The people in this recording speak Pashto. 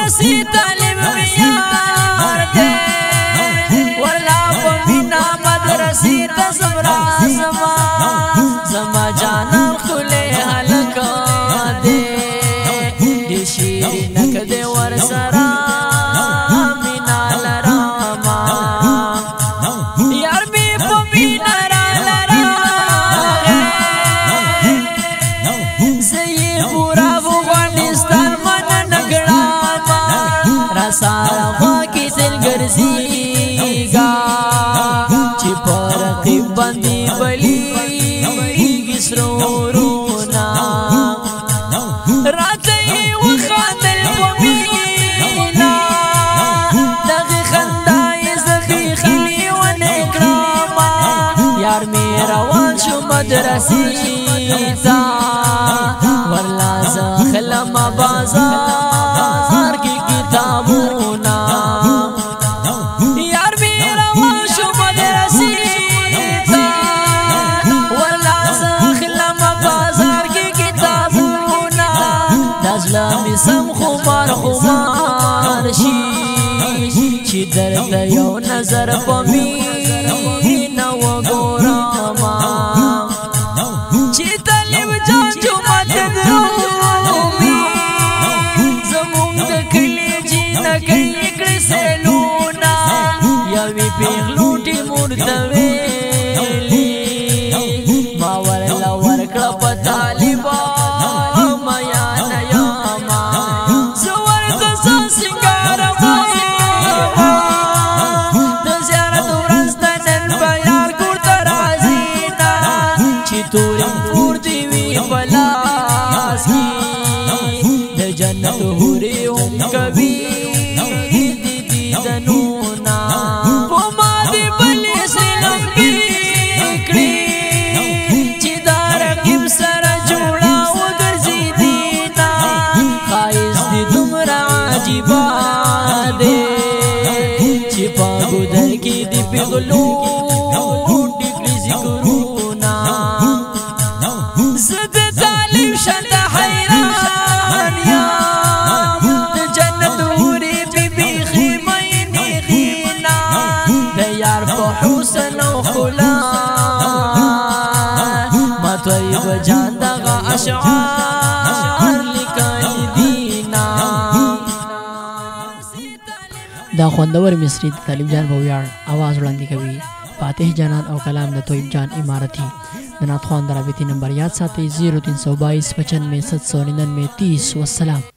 مدرسې طالب معیار دی ورلا په مینا مدرسې ته زبرا زما جانان ښکلی هلک دی د شیرینک دی ورسره مینا لرمه یار مې په مینا راغلی زه یې پوره افغانستان مننه کړمه راسره خوا کې تل ګرځېږه چې په رقیب باندې بلیږي سره ورونه راته یې وخندل په مینه دغې خندا یې زه خیخلې ونې کړمه یار مې روان شو مدرسې ته ورلا زه خلمه بازار کې کتابونه یار مې روان شو مدرسې ته ورلا زه خلمه بازار کې کتابونه دا زړه مې سم خمار خمار شي چې درته یو نظر په مینه وګورمه چې طالب جان جومات ته درومي زمونږ د کلي جینکۍ کړې سیلونه یوې پیغلوټې مور ته ویلي ما ورله ورکړه په طالبه میانه یمه زه ورته ځان سینګارومه د زیارت ورځ ده نن به یار کور ته راځي نه چې تورې پور دې وي په لاس کې د جنت حورې هم کوي دې دیدنونه په ما دې بلې سلمبې کړې چې دا رقیب سره جوړه وګرځېدې نه ښایست دې دومره عجیبه دی چې په ګودر کې دې پیغلو ډېکړي ذکرونه زه د طالب شانته حیران یم د جنت حورې بې بیخي مینې خینا د یار په حسن او ښکلا ما طیب جان دغه اشعار لیکلي دينا دا خوندور مصري د طالب جان په ویاړ आवाज وړاندې کوي فاتح جانان او کلام د طیب جان امارتی د نعت خوان د رابطې نمبر یاد ساتئ 0322 95 799 30 والسلام